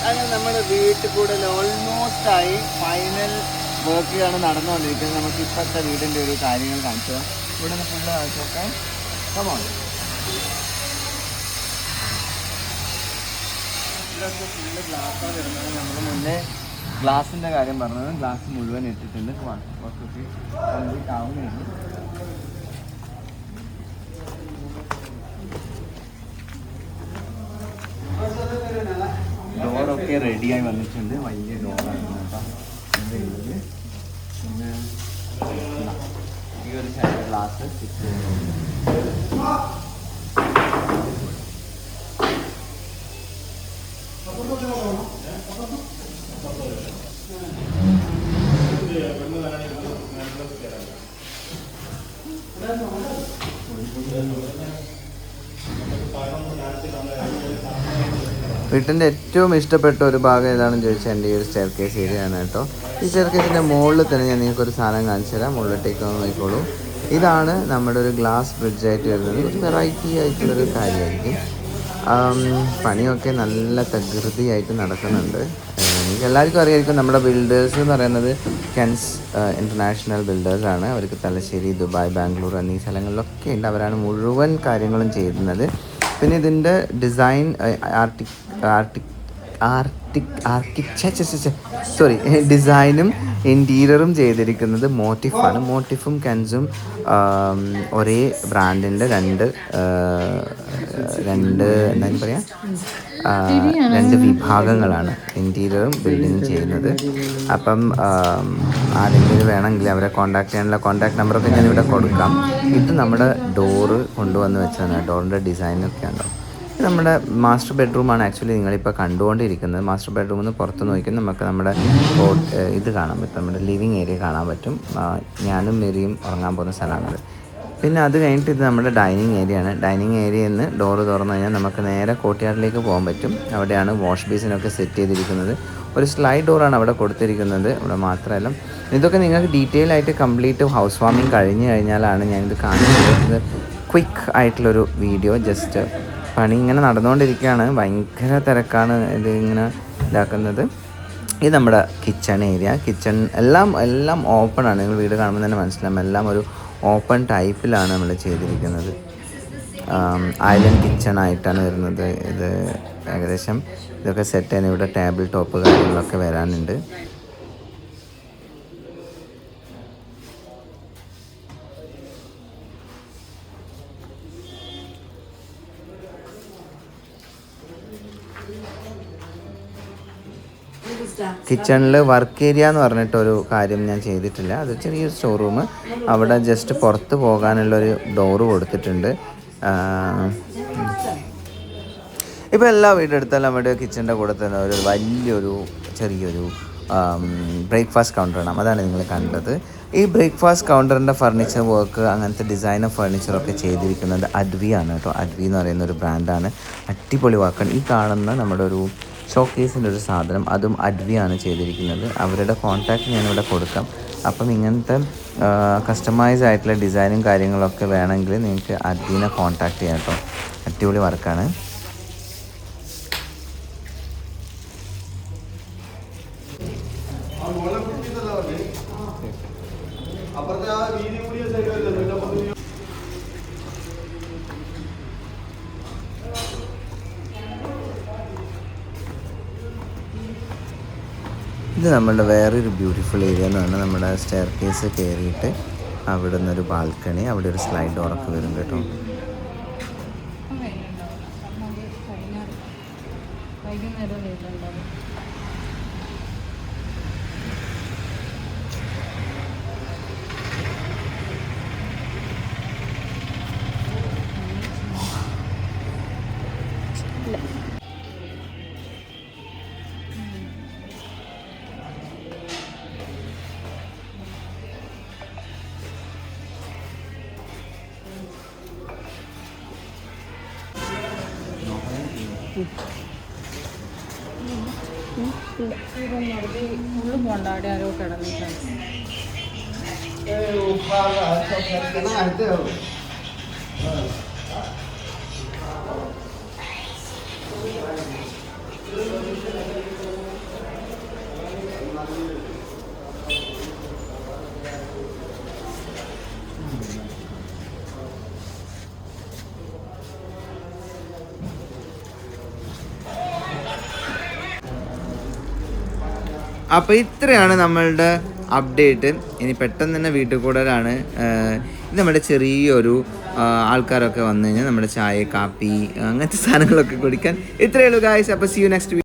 അങ്ങനെ നമ്മുടെ വീട്ടിൽ കൂടെ ഓൾമോസ്റ്റ് ആയി. ഫൈനൽ വർക്കുകളാണ് നടന്നുകൊണ്ടിരിക്കുന്നത്. നമുക്ക് ഇപ്പോഴത്തെ വീടിൻ്റെ ഒരു കാര്യങ്ങൾ കാണിച്ചു. ഇവിടെ നിന്ന് ഫുള്ള് കാണിച്ചൊക്കെ കമോൺ. ഇതൊക്കെ ഫുള്ള് ഗ്ലാസ്സാണ് വരുന്നത്. നമ്മൾ മുന്നേ ഗ്ലാസിൻ്റെ കാര്യം പറഞ്ഞത് ഗ്ലാസ് മുഴുവൻ ഇട്ടിട്ടുണ്ട്. വർക്കൊക്കെ കംപ്ലീറ്റ് ആവുകയാണ്. ഡോറൊക്കെ റെഡിയായി വന്നിട്ടുണ്ട്. വലിയ ഡോറാണ് കേട്ടോ. പിന്നെ ഈ ഒരു സൈഡ് ഗ്ലാസ് വീട്ടിൻ്റെ ഏറ്റവും ഇഷ്ടപ്പെട്ട ഒരു ഭാഗം ഏതാണെന്ന് ചോദിച്ചാൽ എൻ്റെ ഈ ഒരു സ്റ്റെയർ കേസ് ഏരിയയാണ് കേട്ടോ. ഈ സ്റ്റെയർ കേസിൻ്റെ മുകളിൽ തന്നെ ഞാൻ നിങ്ങൾക്കൊരു സാധനം കാണിച്ചു തരാം. മുകളിലേക്ക് ഒന്ന് നോക്കിക്കോളൂ. ഇതാണ് നമ്മുടെ ഒരു ഗ്ലാസ് ബ്രിഡ്ജായിട്ട് വരുന്നത്. ഒരു വെറൈറ്റി ആയിട്ടുള്ളൊരു കാര്യമായിരിക്കും. പണിയൊക്കെ നല്ല തകൃതിയായിട്ട് നടക്കുന്നുണ്ട്. നിങ്ങൾക്ക് എല്ലാവർക്കും അറിയായിരിക്കും നമ്മുടെ ബിൽഡേഴ്സ് എന്ന് പറയുന്നത് കെൻസ് ഇൻ്റർനാഷണൽ ബിൽഡേഴ്സാണ്. അവർക്ക് തലശ്ശേരി, ദുബായ്, ബാംഗ്ലൂർ എന്നീ സ്ഥലങ്ങളിലൊക്കെ ഉണ്ട്. അവരാണ് മുഴുവൻ കാര്യങ്ങളും ചെയ്യുന്നത്. പിന്നെ ഇതിൻ്റെ ഡിസൈൻ ഡിസൈനും ഇൻറ്റീരിയറും ചെയ്തിരിക്കുന്നത് മോട്ടിഫാണ്. മോട്ടിഫും കെൻസും ഒരേ ബ്രാൻഡിൻ്റെ രണ്ട് എന്തായാലും പറയാം രണ്ട് വിഭാഗങ്ങളാണ് ഇൻറ്റീരിയറും ബിൽഡിങ്ങും ചെയ്യുന്നത്. അപ്പം ആരെങ്കിലും വേണമെങ്കിൽ അവരെ കോൺടാക്ട് ചെയ്യാനുള്ള കോൺടാക്ട് നമ്പറൊക്കെ ഞാനിവിടെ കൊടുക്കാം. ഇത് നമ്മുടെ ഡോറ് കൊണ്ടുവന്ന് വെച്ചതാണ്. ഡോറിൻ്റെ ഡിസൈനൊക്കെ ഉണ്ടോ. ഇത് നമ്മുടെ മാസ്റ്റർ ബെഡ്റൂമാണ് ആക്ച്വലി നിങ്ങളിപ്പോൾ കണ്ടുകൊണ്ടിരിക്കുന്നത്. മാസ്റ്റർ ബെഡ്റൂമിൽ നിന്ന് പുറത്ത് നോക്കിയാൽ നമുക്ക് നമ്മുടെ ഇത് കാണാൻ പറ്റും. നമ്മുടെ ലിവിങ് ഏരിയ കാണാൻ പറ്റും. ഞാനും മെരിയും ഉറങ്ങാൻ പോകുന്ന സ്ഥലമാണത്. പിന്നെ അത് കഴിഞ്ഞിട്ട് ഇത് നമ്മുടെ ഡൈനിങ് ഏരിയയാണ്. ഡൈനിങ് ഏരിയയിൽ നിന്ന് ഡോറ് തുറന്നു കഴിഞ്ഞാൽ നമുക്ക് നേരെ കോർട്ട്യാർഡിലേക്ക് പോകാൻ പറ്റും. അവിടെയാണ് വാഷ് ബേസിനൊക്കെ സെറ്റ് ചെയ്തിരിക്കുന്നത്. ഒരു സ്ലൈഡ് ഡോറാണ് അവിടെ കൊടുത്തിരിക്കുന്നത്. ഇവിടെ മാത്രമല്ല, ഇതൊക്കെ നിങ്ങൾക്ക് ഡീറ്റെയിൽ ആയിട്ട് കംപ്ലീറ്റ് ഹൗസ് വാമിങ് കഴിഞ്ഞ് കഴിഞ്ഞാലാണ് ഞാനിത് കാണിക്കുന്നത്. ക്വിക്ക് ആയിട്ടുള്ളൊരു വീഡിയോ. ജസ്റ്റ് പണി ഇങ്ങനെ നടന്നുകൊണ്ടിരിക്കുകയാണ്. ഭയങ്കര തിരക്കാണ് ഇത് ഇങ്ങനെ ഇതാക്കുന്നത്. ഇത് നമ്മുടെ കിച്ചൺ ഏരിയ. കിച്ചൺ എല്ലാം ഓപ്പൺ ആണ്. നിങ്ങൾ വീട് കാണുമ്പോൾ തന്നെ മനസ്സിലാവും. എല്ലാം ഒരു ഓപ്പൺ ടൈപ്പിലാണ് നമ്മൾ ചെയ്തിരിക്കുന്നത്. ഐലൻഡ് കിച്ചൺ ആയിട്ടാണ് വരുന്നത്. ഇത് ഏകദേശം ഇതൊക്കെ സെറ്റ് ചെയ്യുന്ന ഇവിടെ ടേബിൾ ടോപ്പ് കാര്യങ്ങളൊക്കെ വരാനുണ്ട്. കിച്ചണിൽ വർക്ക് ഏരിയ എന്ന് പറഞ്ഞിട്ടൊരു കാര്യം ഞാൻ ചെയ്തിട്ടില്ല. അത് ചെറിയൊരു സ്റ്റോർ റൂം. അവിടെ ജസ്റ്റ് പുറത്ത് പോകാനുള്ളൊരു ഡോറ് കൊടുത്തിട്ടുണ്ട്. ഇപ്പോൾ എല്ലാ വീടെടുത്താലും അവിടെ കിച്ചൻ്റെ കൂടെ തന്നെ ഒരു വലിയൊരു ചെറിയൊരു ബ്രേക്ക്ഫാസ്റ്റ് കൗണ്ടർ ആണ്. അതാണ് നിങ്ങൾ കണ്ടത്. ഈ ബ്രേക്ക്ഫാസ്റ്റ് കൗണ്ടറിൻ്റെ ഫർണിച്ചർ വർക്ക്, അങ്ങനത്തെ ഡിസൈനർ ഫർണിച്ചറൊക്കെ ചെയ്തിരിക്കുന്നത് അഡ്വിയാണ് കേട്ടോ. അഡ്വി എന്ന് പറയുന്ന ഒരു ബ്രാൻഡാണ്. അടിപൊളി വർക്കാണ്. ഈ കാണുന്ന നമ്മുടെ ഒരു ഷോക്കേസിൻ്റെ ഒരു സാധനം, അതും അഡ്വിയാണ് ചെയ്തിരിക്കുന്നത്. അവരുടെ കോൺടാക്റ്റ് ഞാനിവിടെ കൊടുക്കാം. അപ്പം ഇങ്ങനത്തെ കസ്റ്റമൈസ് ആയിട്ടുള്ള ഡിസൈനും കാര്യങ്ങളൊക്കെ വേണമെങ്കിൽ നിങ്ങൾക്ക് അഡ്വിനെ കോൺടാക്റ്റ് ചെയ്യാം കേട്ടോ. അടിപൊളി വർക്കാണ്. ഇത് നമ്മളുടെ വേറൊരു ബ്യൂട്ടിഫുൾ ഏരിയ എന്ന് പറഞ്ഞാൽ നമ്മുടെ സ്റ്റെയർ കേസ് കയറിയിട്ട് അവിടെ നിന്നൊരു ബാൽക്കണി, അവിടെ ഒരു സ്ലൈഡ് ഡോറൊക്കെ വരും കേട്ടോ. ഫുള്ള് കൊണ്ടാടി ആരോ കിടന്നിട്ടാണ്. അപ്പോൾ ഇത്രയാണ് നമ്മളുടെ അപ്ഡേറ്റ്. ഇനി പെട്ടെന്ന് തന്നെ വീട്ടിൽ കൂടലാണ്. ഇത് നമ്മുടെ ചെറിയൊരു ആൾക്കാരൊക്കെ വന്നു കഴിഞ്ഞാൽ നമ്മുടെ ചായ കാപ്പി അങ്ങനത്തെ സാധനങ്ങളൊക്കെ കുടിക്കാൻ ഇത്രയേ ഉള്ളൂ ഗായ്സ്. അപ്പോൾ സീ യു നെക്സ്റ്റ്